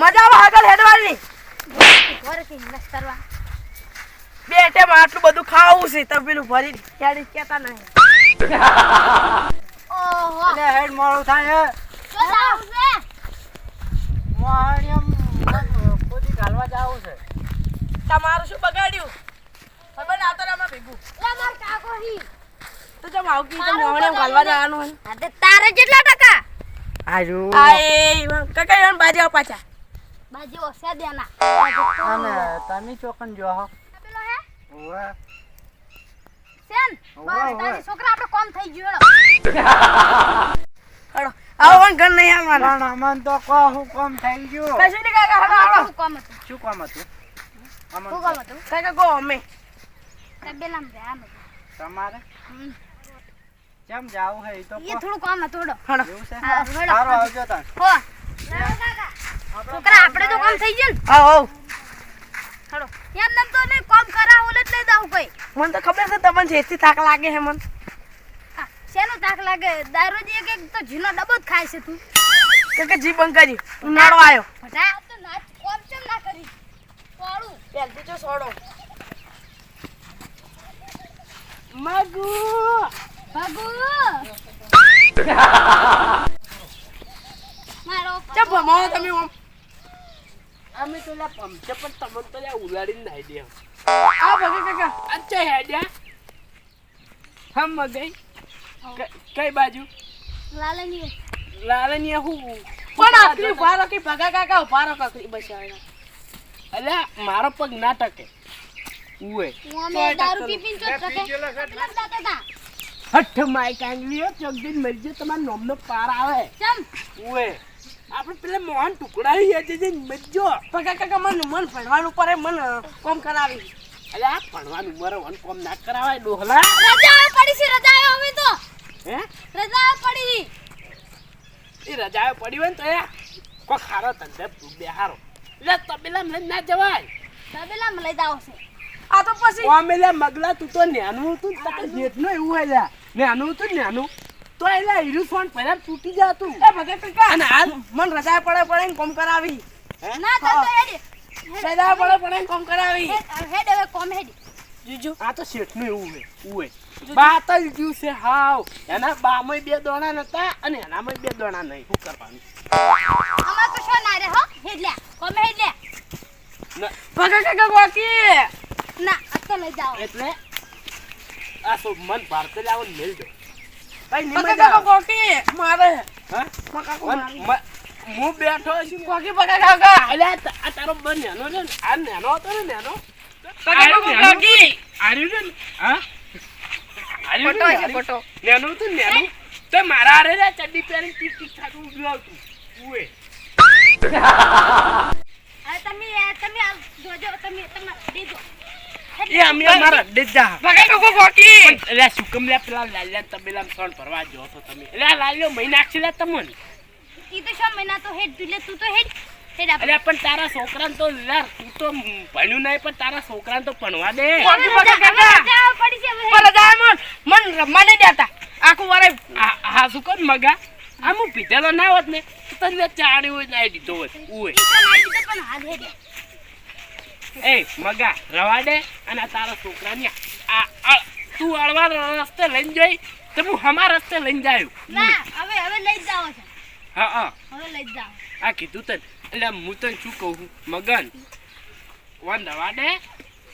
મજા આવે આગળ હેડવાની ઘરે કે ઇન્વેસ્ટ કરવા બેટે માં આટલું બધું ખાવું છે તો પેલું ભરી ક્યારે કેતા નહીં ઓહો એટલે હેડ મોડું થાય તો જાવ છે મોહણિયમ પોતી ઘાલવા જાવું છે. તમારું શું બગાડ્યું ખબર ના તો રામાં ભેગું લે માર કાકો હી તો જમ આવ કી તો મોહણે ગાલવા જવાનું હોય આ તે તારે કેટલા ટકા આજો આય કાકા યાર બાજી આવ પાછા બાજી ઓછા દેના અને તમે ચોકન જો હો પેલો હે ઓવે સેન ઓવે, બસ ઓવે. તારી છોકરા આપણે કોમ થઈ ગયો હડો આવો ઘર નહીં આવવાના પણ અમન તો કો હું કોમ થઈ ગયું. કશું નહીં કાકા હડો હડો શું કોમ હતું શું કામ હતું અમન શું કોમ હતું કાકા ગો અમે તબેલામ રે આમ તમારે હમ. કેમ જાવું હે ઈ તો એ કો. થોડું કામ હતું હડો હડો એવું છે હા, હડો. સારું આવજો તાન. હો છોકરા આપણે તો કામ થઈ ગયું ને આવો આવો હડો એમ નમ તો નહીં કામ કરાવું એટલે જ લઈ જાવ કઈ મને તો ખબર છે તમને જેથી થાક લાગે છે મને શેનો તાક લાગે દારૂ જે એક તો જીનો ડબ્બો જ ખાય છે તું કાકા જી બંધ કરી ઉનાળો આવ્યો ફટા તો નાચ કોમ ચમ ના કરી પોળું પહેલથી જો છોડો મગુ ભાગુ મારો ચપ ભમાવો તમે ઓમ અમે તો લા પમચે પણ તમને તો લા ઉલાડીને નાઈ દે આ ભગે કાકા અચ્છા હેડ્યા હમ મગઈ કઈ બાજુ લાલની લાલની હું પણ આખરી ઉભારો કે ભગા કાકા ઉભારો કકરી બચાવ્યા અલ્યા મારો પગ ના ટકે ઉએ અમે દારૂ પી પીન ચોટ શકે પેલા દાતા તા હઠ માય કાંગલીઓ ચોકદીન મરજે તમાર નોમનો પાર આવે ચમ ઉએ આપણે પેલા મોહન ટુકડા હી જે મરજો ભગા કાકા મન ભણવાનું પડે મન કોમ કરાવી અલ્યા ભણવાનું મરે વન કોમ ના કરાવાય ડોહલા રજા પડી છે રજા હવે તો હે રજા પડી એ રજાઓ પડી હોય ને તો યા કોઈ ખારો ધંધે બેહારો એટલે તબેલા લઈને ના જવાય તબેલા માં લઈ જાવ છે આ તો પછી ઓમે લે મગલા તું તો નેનું હતું તકે જેટનો એવું હોય લે નેનું હતું નેનું તો એલા હીરું ફોન પહેલા તૂટી જાતું એ ભગે કાકા અને હાલ મન રજા પડે પડે ને કોમ કરાવી ના તો હેડી રજા પડે પડે ને કોમ કરાવી હેડ હવે કોમ હેડી જીજુ આ તો શેઠનું એવું હોય ઉવે બાત જ ગયું છે હાવ એના બામય બે દોણા નતા અને એનામાં બે દોણા નહીં શું કરવાનું અમાર તો શો ના રે હો હેડ લે કોમ હેડ લે ભગે કાકા ગોકી ના અતો લઈ જાવ એટલે આ સો મન ભારતે લાવો ને મેલ દો ભાઈ પકડ નિમય જાવ કોકી મારે હા હું બેઠો છું કોકી પકડ કાકા અલે આ તારો બન નેનો છે ને આ નેનો હતો ને નેનો પકડ કોકી આર્યું છે ને હા આર્યું પટો નેનો તો નેનો તો મારા આરે રે ચડ્ડી પહેરીને ટીક ટીક થાતું ઉભું આવતું ઉએ હવે તમે જોજો તમે દીધો એ અમે મારા દેજા પકડ કોકી એટલે સુકમ લે પેલા લાલ્યા તબેલા સોન ભરવા જો તો તમે એટલે લાલ્યો મહિના નાખી લે તમને ઈ તો શો મહિના તો હેડ તું તો હેડ હેડ અરે પણ તારા છોકરાને તો યાર તું તો ભણ્યું નહીં પણ તારા છોકરાને તો ભણવા દે રજા પડી છે હવે મન રમવા નહીં દેતા આખું વારે હા શું કર મગા આ હું પીધેલો ના હોત ને તો તને ચાણી હોય નાઈ દીધો હોત ઉએ પણ હાથ હેડ એ મગા રવા દે અને તારા છોકરાને તું અળવા રસ્તે લઈને જઈ તો હું હમા રસ્તે લઈને જાયું ના હવે લઈ જાવ છે હા હવે લઈ જાવ આ કીધું તને એટલે હું તને શું કહું મગન વન રવા દે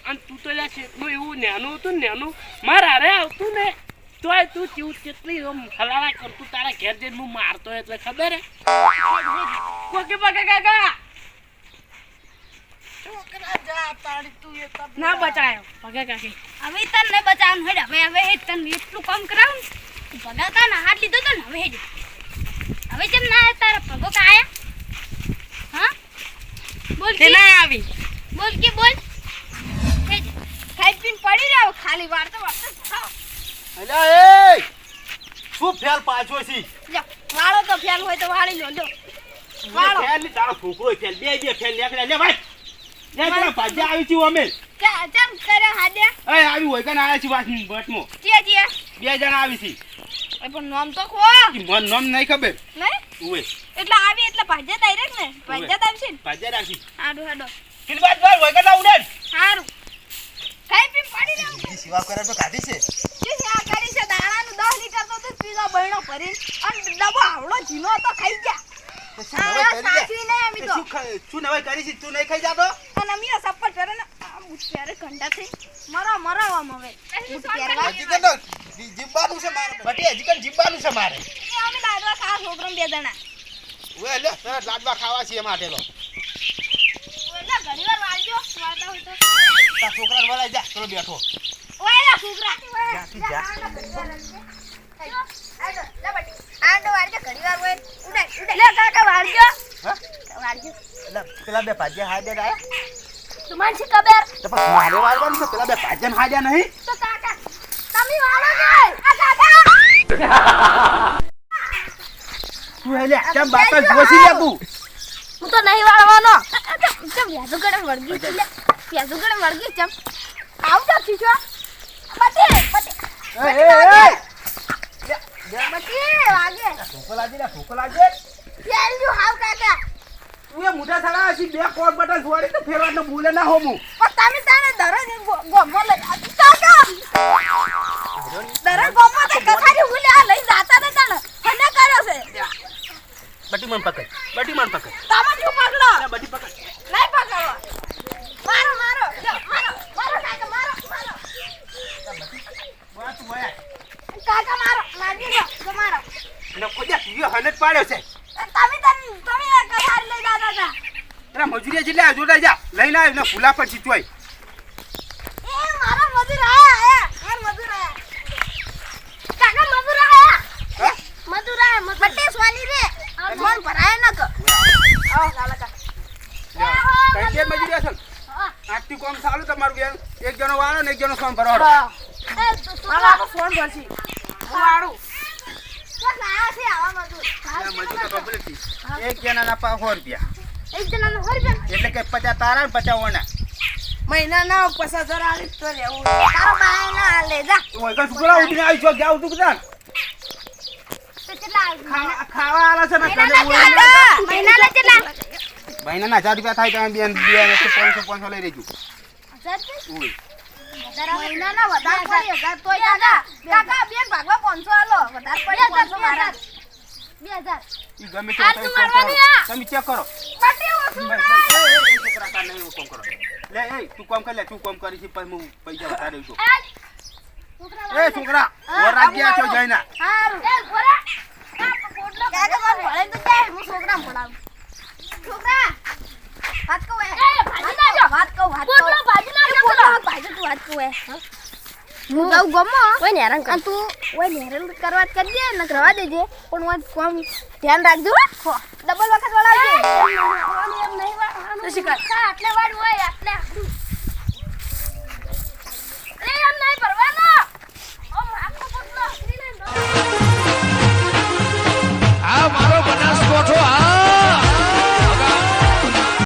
અને તું તો લ્યા શેઠનું એવું નેનું હતું ને નેનું મારા હારે આવતું ને તોય તું કેવું કેટલી આમ હલાલા કરતું તારા ઘેર જઈને હું મારતો એટલે ખબર હે કોકી પકે કાકા ના બચાયો પગે કાકી હવે તને બચાવવાનું હેડ હવે હેડ તને એટલું કામ કરાવું ભગાતા ના હાથ લીધો તો ને હવે હેડ હવે કેમ ના તારા ભગો કાયા હા બોલ તે ના આવી બોલ હેડ ખાઈ પીને પડી રહ્યો ખાલી વાર તો ખાઓ અલ્યા એ શું ફેલ પાછો છી લો વાળો તો ફેલ હોય તો વાળી લો વાળો ફેલ ની તારો ફૂકરો ફેલ બે ફેલ નીકળ્યા લે ભાઈ લે તારા ભાજે આવી છું અમે ચમ કરે હાડે એ આવી હોય કને આયા છી વાસની બટમો જે બે જણા આવી છી પણ નામ તો ખો મન નામ નહીં ખબર નહીં ઉવે એટલે આવી એટલે ભાજ્યા ડાયરેક્ટ ને ભાજ્યા આવશે ને પાજે રાખી હાડો હાડો પેલી બાદ બાર હોય કલા ઉડે સારું ખાઈ પી પડી રહ્યો બીજી સેવા કરે તો કાઢી છે શું છે આ કરી છે દાણાનું 10 લીટર તો તું પીધો બહેણો ભરીને અને ડબ્બો આવડો ઝીનો તો ખાઈ ગયા તો શું નવાઈ કરી સાચી નહીં અમે લે? તો શું નવાઈ કરી છે તું નહીં ખાઈ જાતો અને અમે સપોર્ટ કરે ને આ બુટ ત્યારે કંડા થઈ મરો આમ હવે બુટ પહેરવા હજી કન તો જીવવાનું છે મારે બટી હજી કન જીવવાનું છે મારે એ અમે લાડવા ખા છોકરાને 2 જણા ઓય લે તરત લાડવા ખાવા છે માટે લો ઓલા ઘણીવાર વાળજો વાળતા હોય તો તા છોકરાને વળાઈ જા ચલો બેઠો ઓલા છોકરા જાતી જા. આડો વાળજો ઘણીવાર હોય ઉડાય લે કાકા વાળજો હા વાળજો લે પેલા બે ભાજ્યા હાડે આયા તું મને શી ખબર તો પછી મારે વાળવાનું છે પેલા બે ભાજ્યા હાડ્યા નહીં તો કાકા તમે વાળો ને આ કાકા તું હે લે કેમ બાપા જોશી લે તું હું તો નહીં વાળવાનો ચમ વ્યાજુ ગડે વળગી છે વ્યાજુ ગડે વળગી ચમ આવ જા ખીચો બટી વાગે ભૂકો લાગે પેલું હાવ કાકા તું એ મોટા થડા હસી બે કોટ બટન જોડી તો ફેરવાનો ભૂલે ના હોમું પણ તમે તારે દરરોજ ગોમો લઈ કાકા દરરોજ ગોમો તો કથારી ભૂલ્યા લઈ જાતા ને તને હને કર્યો છે બટી મન પકડ બટી મન પકડ તમે શું પકડો લે બટી પકડ લઈ પકડો મારો કાકા મારો વાત હોય કાકા મારી દો મારો ને કોજા ટીયો હને જ પાડ્યો છે તમે કથારી લઈ જાતા હતા એના મજૂરી જેટલા જોડા જા લઈને આવ ને ભૂલા પર ચીચવાય એ મારા મજૂર આયા મજૂર આયા કાકા મજૂર આયા હા મજૂર આયા બટ્ટે સ્વાલી રે ફોન ભરાય ન ક આવો કાકા કઈ કે મજૂરી અસલ આટલી કોમ ચાલુ તમારું બેન એક જણો વાળો ને એક જણો ફોન ભરવાડો મારા ફોન ભરસી વાળું કોણ આયા છે આવા મજૂર મજૂર તો કમ્પ્લીટ થી એક જણાના 100 રૂપિયા એક જણાનો 100 રૂપિયા એટલે કે 50 તારા ને 50 ઓના મહિનાના 50,000 આલી તો લેવું તારો બાય ના લે જા ઓય કા સુકરા ઉઠીને આવી છો ગયા ઉઠું કદાન તો કેટલા ખાવા આલા છે ને મહિનાના કેટલા મહિનાના 1000 રૂપિયા થાય તમે બેન 500 લઈ લેજો મહિનાના વધારે પડી 1000 તોય કાકા બેન ભાગવા 500 આલો વધારે પડી 500 મારા 2000 ઈ ગમે તે આ તું મારવાની આ તમે ચેક કરો બટી ઓછું છોકરા કા નહીં કોમ કરો લે એ તું કોમ કર લે તું કોમ કરી છે પછી હું પૈસા વધારે દઉં એ છોકરા ઓર રાજ્યા છો જઈના હારું એ ગોરા કાકા માર ભણે તો જાય હું છોકરા ભણાવું છોકરા વાત કહો એ ભાજી ના જો વાત કહો પોટલો ભાજી ના જો ભાજી તું વાત કહો હું જાઉં ગમો ઓય ને હેરાન કર તું ઓય ને હેરાન કરવા જ કરજે ન કરવા દેજે પણ હું કોમ ધ્યાન રાખજો હો